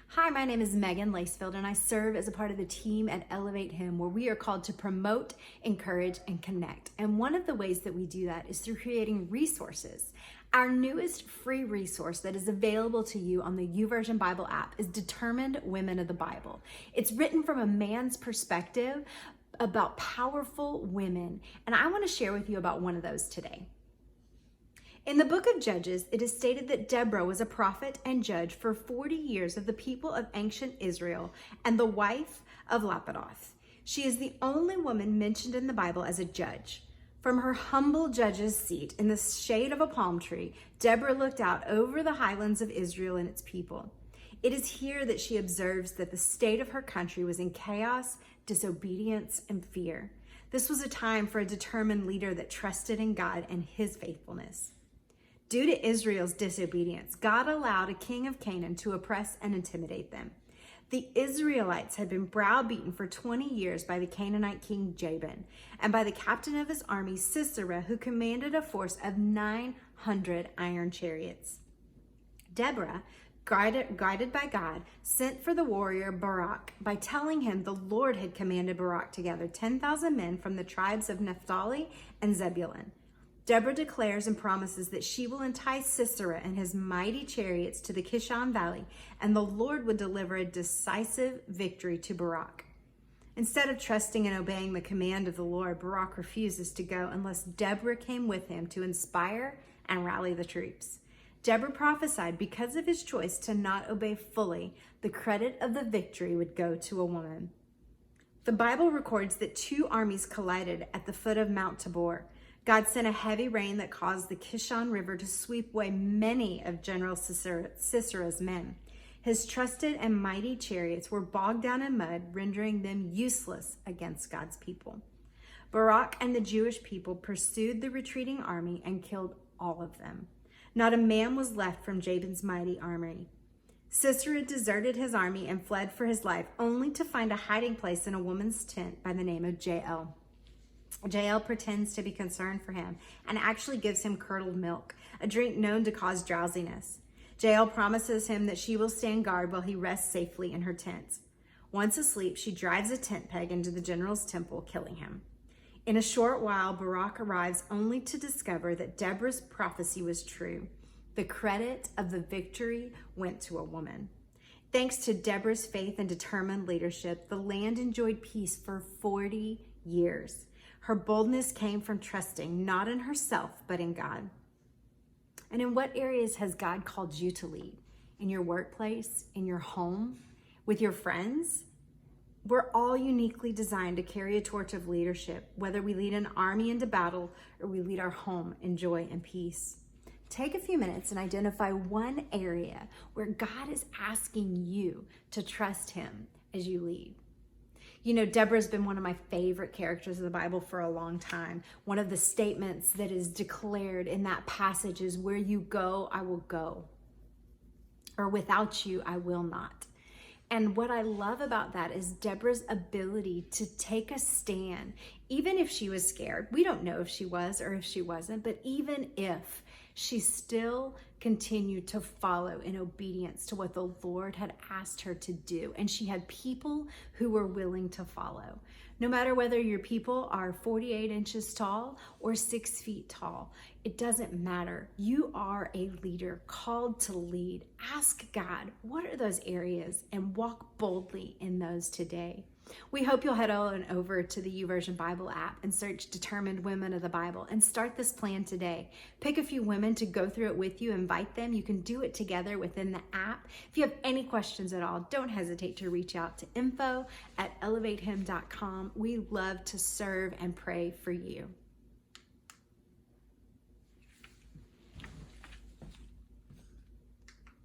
Hi, my name is Megan Lacefield, and I serve as a part of the team at Elevate Him, where we are called to promote, encourage, and connect. And one of the ways that we do that is through creating resources. Our newest free resource that is available to you on the YouVersion Bible app is Determined Women of the Bible. It's written from a man's perspective about powerful women, and I want to share with you about one of those today. In the book of Judges, it is stated that Deborah was a prophet and judge for 40 years of the people of ancient Israel and the wife of Lapidoth. She is the only woman mentioned in the Bible as a judge. From her humble judge's seat in the shade of a palm tree, Deborah looked out over the highlands of Israel and its people. It is here that she observes that the state of her country was in chaos, disobedience, and fear. This was a time for a determined leader that trusted in God and his faithfulness. Due to Israel's disobedience, God allowed a king of Canaan to oppress and intimidate them. The Israelites had been browbeaten for 20 years by the Canaanite king Jabin and by the captain of his army, Sisera, who commanded a force of 900 iron chariots. Deborah, guided by God, sent for the warrior Barak by telling him the Lord had commanded Barak to gather 10,000 men from the tribes of Naphtali and Zebulun. Deborah declares and promises that she will entice Sisera and his mighty chariots to the Kishon Valley, and the Lord would deliver a decisive victory to Barak. Instead of trusting and obeying the command of the Lord, Barak refuses to go unless Deborah came with him to inspire and rally the troops. Deborah prophesied because of his choice to not obey fully, the credit of the victory would go to a woman. The Bible records that two armies collided at the foot of Mount Tabor. God sent a heavy rain that caused the Kishon River to sweep away many of General Sisera's men. His trusted and mighty chariots were bogged down in mud, rendering them useless against God's people. Barak and the Jewish people pursued the retreating army and killed all of them. Not a man was left from Jabin's mighty army. Sisera deserted his army and fled for his life, only to find a hiding place in a woman's tent by the name of Jael. Jael pretends to be concerned for him and actually gives him curdled milk, a drink known to cause drowsiness. Jael promises him that she will stand guard while he rests safely in her tent. Once asleep, she drives a tent peg into the general's temple, killing him. In a short while, Barak arrives only to discover that Deborah's prophecy was true. The credit of the victory went to a woman. Thanks to Deborah's faith and determined leadership, the land enjoyed peace for 40 years. Her boldness came from trusting not in herself, but in God. And in what areas has God called you to lead? In your workplace, in your home, with your friends? We're all uniquely designed to carry a torch of leadership, whether we lead an army into battle or we lead our home in joy and peace. Take a few minutes and identify one area where God is asking you to trust him as you lead. You know, Deborah's been one of my favorite characters of the Bible for a long time. One of the statements that is declared in that passage is, "Where you go, I will go," or "Without you, I will not." And what I love about that is Deborah's ability to take a stand, even if she was scared. We don't know if she was or if she wasn't, but even if, she still continued to follow in obedience to what the Lord had asked her to do. And she had people who were willing to follow. No matter whether your people are 48 inches tall or 6 feet tall, it doesn't matter. You are a leader called to lead. Ask God, what are those areas, and walk boldly in those today. We hope you'll head on over to the YouVersion Bible app and search Determined Women of the Bible and start this plan today. Pick a few women to go through it with you, invite them. You can do it together within the app. If you have any questions at all, don't hesitate to reach out to info@elevatehim.com. We love to serve and pray for you.